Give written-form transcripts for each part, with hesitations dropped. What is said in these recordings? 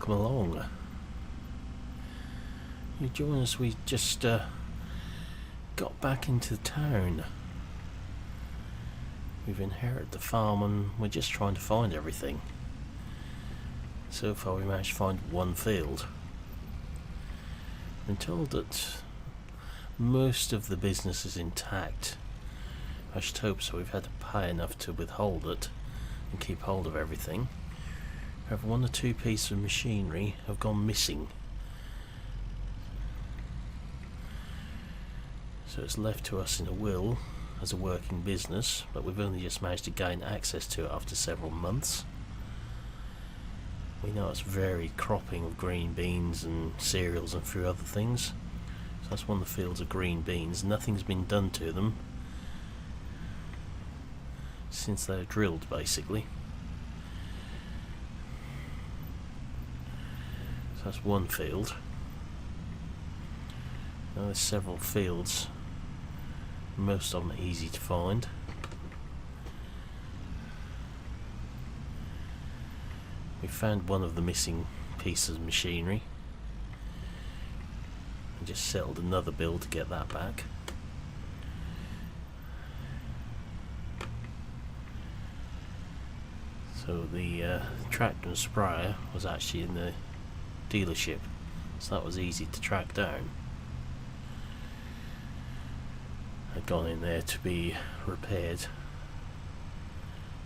welcome along. You join us, we just got back into town. We've inherited the farm and we're just trying to find everything. So far we managed to find one field. Been told that most of the business is intact. I should hope so. We've had to pay enough to withhold it and keep hold of everything. However, one or two pieces of machinery have gone missing. So it's left to us in a will as a working business, but we've only just managed to gain access to it after several months. We know it's varied cropping of green beans and cereals and a few other things. So that's one of the fields of green beans. Nothing's been done to them since they're drilled, basically. So that's one field. Now there's several fields. Most of them are easy to find. We found one of the missing pieces of machinery and just settled another bill to get that back. So the tractor and sprayer was actually in the dealership, so that was easy to track down. Had gone in there to be repaired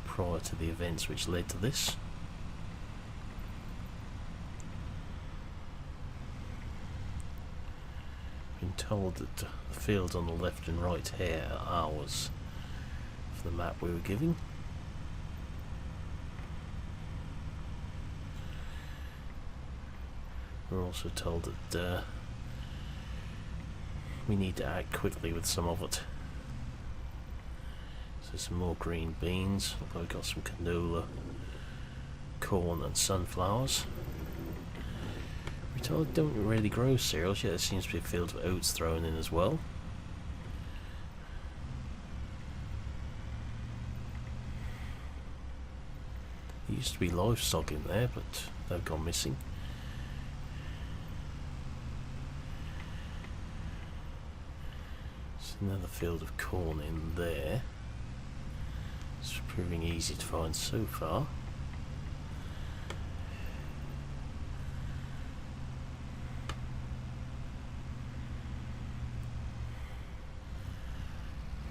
prior to the events which led to this. Been told that the fields on the left and right here are ours for the map we were giving. We're also told that we need to act quickly with some of it. So some more green beans, although we've got some canola, corn and sunflowers. We're told don't really grow cereals, yet there seems to be a field of oats thrown in as well. There used to be livestock in there, but they've gone missing. Another field of corn in there. It's proving easy to find so far.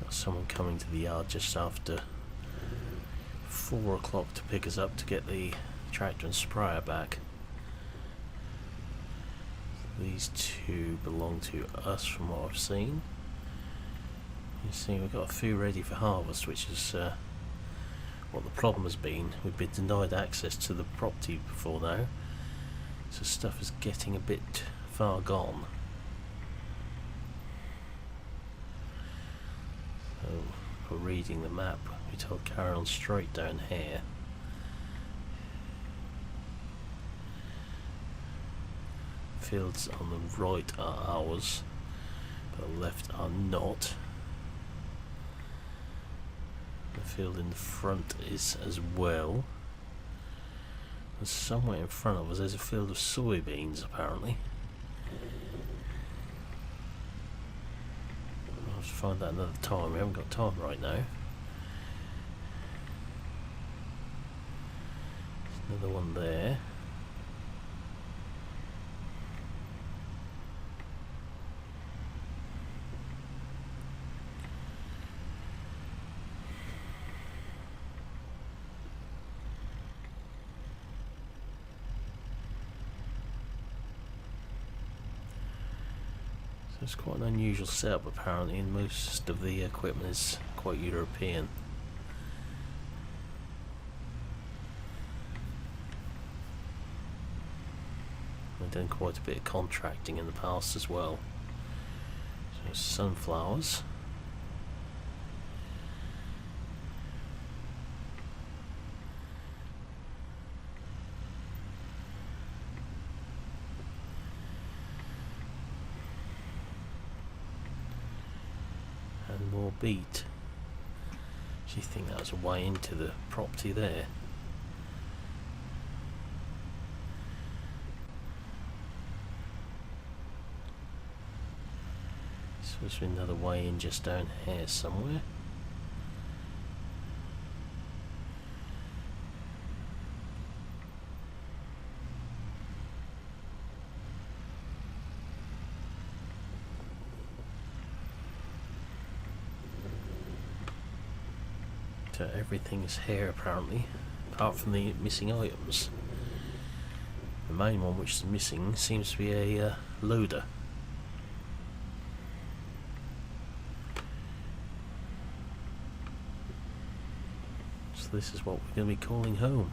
Got someone coming to the yard just after 4 o'clock to pick us up to get the tractor and sprayer back. These two belong to us from what I've seen. You see, we've got a few ready for harvest, which is what the problem has been. We've been denied access to the property before now, so stuff is getting a bit far gone. So, for reading the map, we told Carraro straight down here. Fields on the right are ours, but the left are not. The field in the front is as well. And somewhere in front of us there's a field of soybeans apparently. I'll have to find that another time, we haven't got time right now. There's another one there. It's quite an unusual setup apparently, and most of the equipment is quite European. We've done quite a bit of contracting in the past as well. So sunflowers. And more beet. Do you think that was a way into the property there? So there's another way in just down here somewhere. So everything's here apparently, apart from the missing items. The main one which is missing seems to be a loader. So this is what we're going to be calling home.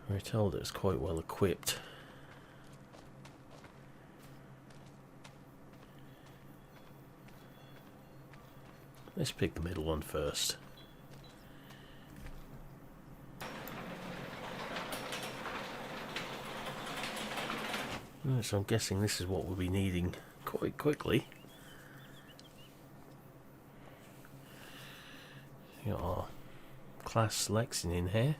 We're told it's quite well equipped. Let's pick the middle one first. So I'm guessing this is what we'll be needing quite quickly. Got our class selection in here.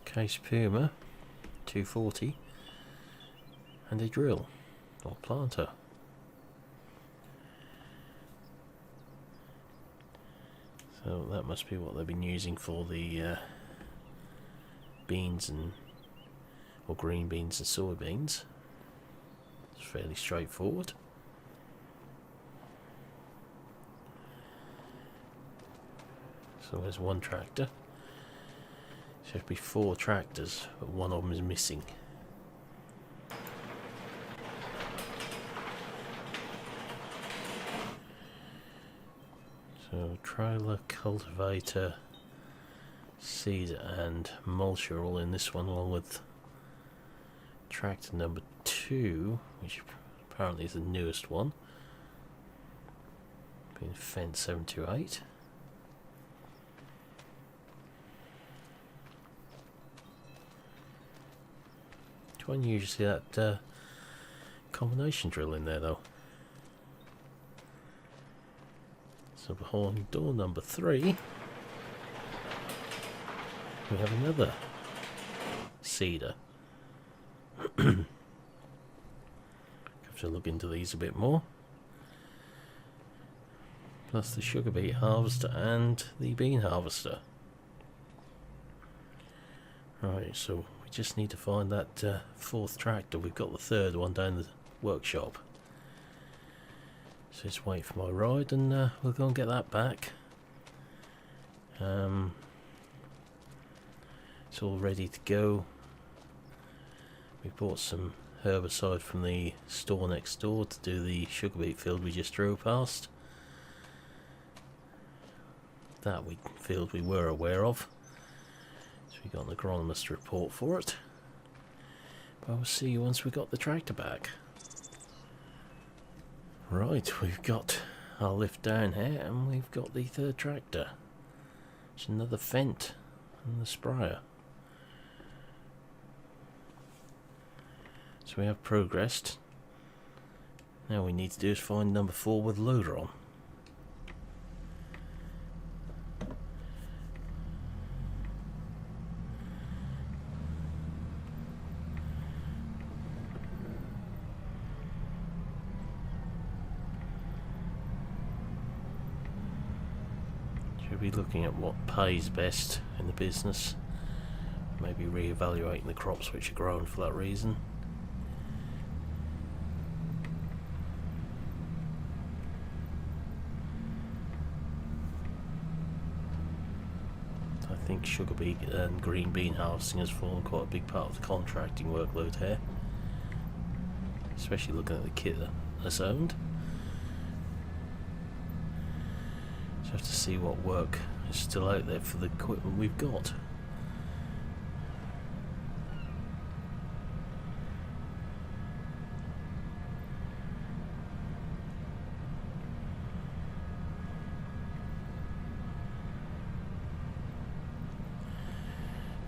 Case Puma 240 and a drill or planter. So that must be what they've been using for the beans and or green beans and soybeans. It's fairly straightforward. So there's one tractor. Should be 4 tractors, but one of them is missing. So trailer, cultivator, seed and mulch are all in this one, along with tractor number 2, which apparently is the newest one, being Fence 728. Unusual to see that combination drill in there though. So behind door number 3 we have another seeder. Have to look into these a bit more. Plus the sugar beet harvester and the bean harvester. Right, so we just need to find that 4th tractor. We've got the 3rd one down the workshop. So just wait for my ride and we'll go and get that back. It's all ready to go. We bought some herbicide from the store next door to do the sugar beet field we just drove past. That field we were aware of. So we got an agronomist report for it. But we'll see you once we got the tractor back. Right, we've got our lift down here and we've got the 3rd tractor. It's another Fendt and the sprayer. So we have progressed. Now we need to do is find number 4 with loader on. Should be looking at what pays best in the business. Maybe re-evaluating the crops which are grown for that reason. I think sugar beet and green bean harvesting has formed quite a big part of the contracting workload here, especially looking at the kit that's owned. So have to see what work is still out there for the equipment we've got.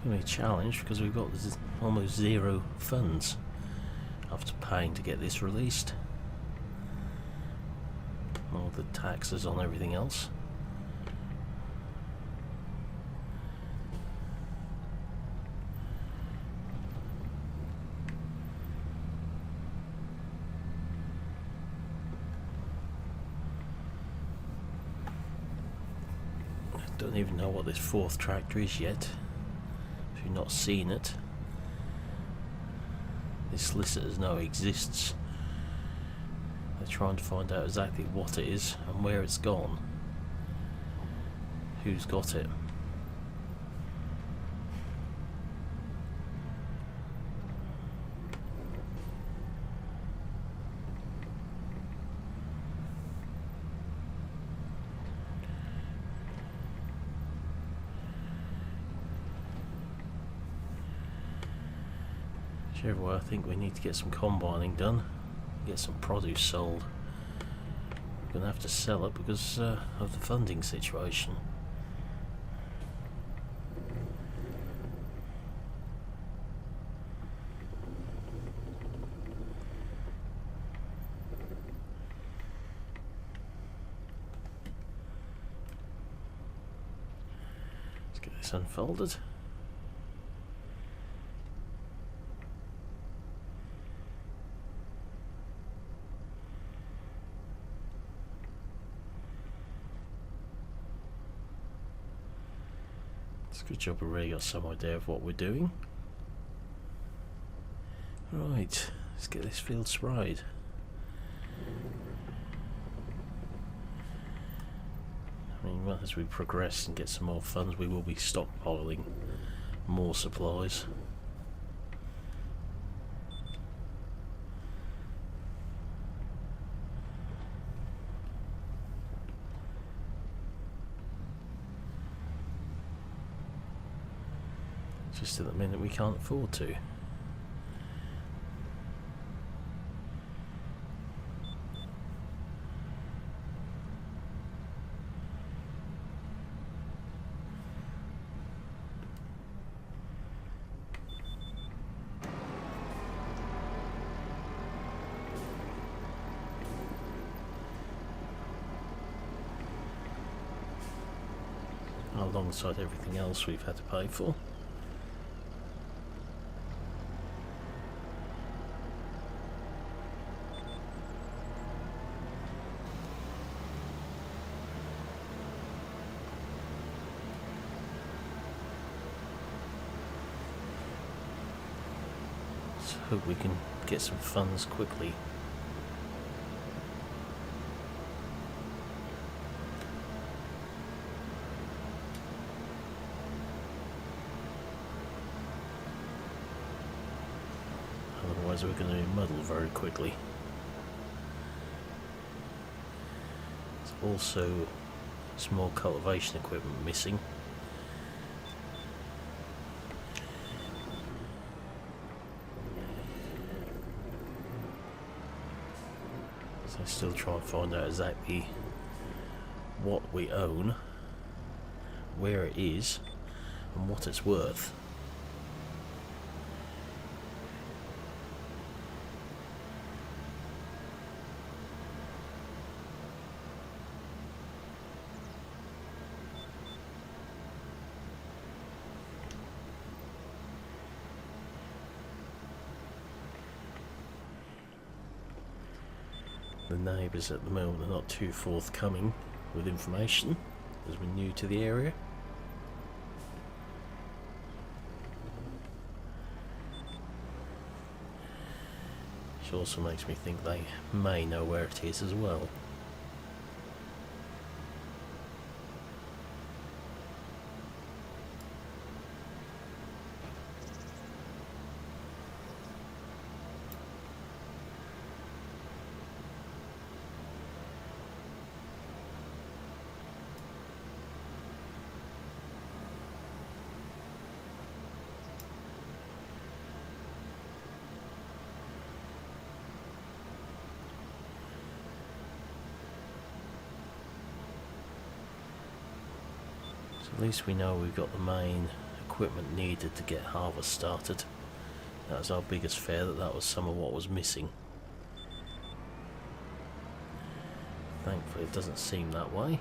Going to be a challenge because we've got almost 0 funds after paying to get this released. all the taxes on everything else. Don't even know what this fourth tractor is yet. If you've not seen it, the solicitors know it exists. They're trying to find out exactly what it is and where it's gone. Who's got it? Whichever way, I think we need to get some combining done, get some produce sold. We're going to have to sell it because of the funding situation. Let's get this unfolded. Good job, we've already got some idea of what we're doing. Right, let's get this field sprayed. I mean, well, as we progress and get some more funds, we will be stockpiling more supplies. Just at the minute we can't afford to. Alongside everything else we've had to pay for. Hope we can get some funds quickly. Otherwise we're going to muddle very quickly. There's also small cultivation equipment missing. I still try and find out exactly what we own, where it is, and what it's worth. The neighbours at the moment are not too forthcoming with information as we're new to the area. Which also makes me think they may know where it is as well. At least we know we've got the main equipment needed to get harvest started. That was our biggest fear, that was some of what was missing. Thankfully it doesn't seem that way.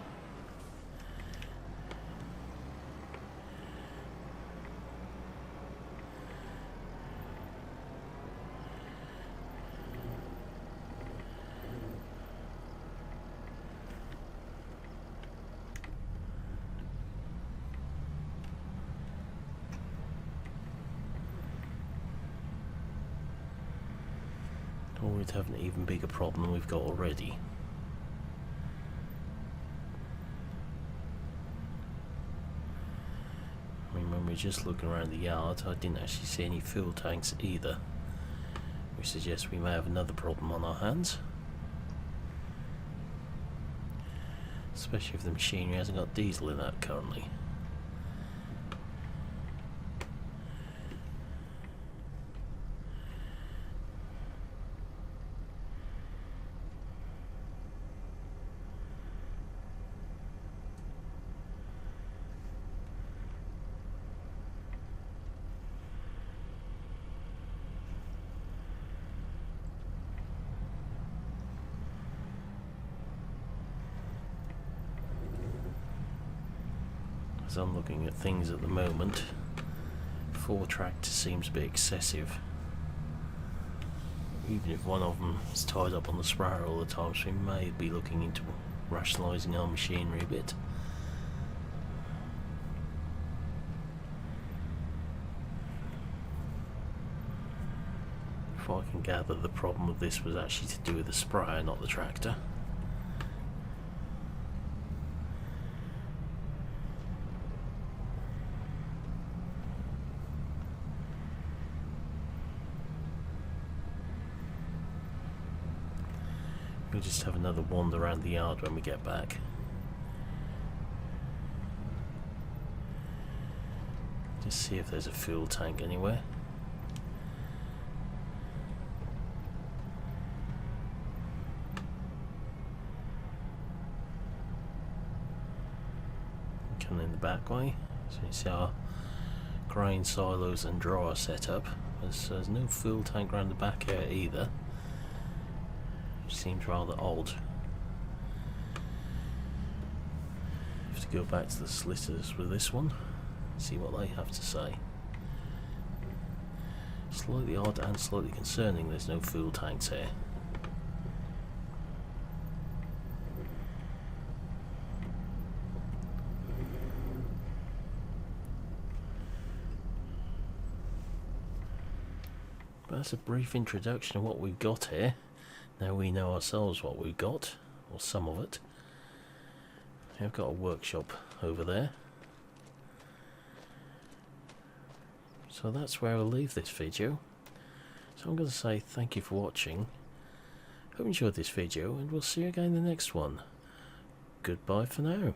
Or we'd have an even bigger problem than we've got already. I mean, when we're just looking around the yard, I didn't actually see any fuel tanks either, which suggests we may have another problem on our hands. Especially if the machinery hasn't got diesel in it currently. As I'm looking at things at the moment, 4 tractors seems a bit excessive. Even if one of them is tied up on the sprayer all the time, so we may be looking into rationalising our machinery a bit. If I can gather, the problem with this was actually to do with the sprayer, not the tractor. We'll just have another wander around the yard when we get back. Just see if there's a fuel tank anywhere. Coming in the back way, so you see our grain silos and dryer setup. There's no fuel tank around the back here either. Seems rather odd. Have to go back to the solicitors with this one, see what they have to say. Slightly odd and slightly concerning there's no fuel tanks here. But that's a brief introduction of what we've got here. Now we know ourselves what we've got, or some of it. I've got a workshop over there. So that's where I'll leave this video. So I'm going to say thank you for watching. Hope you enjoyed this video, and we'll see you again in the next one. Goodbye for now.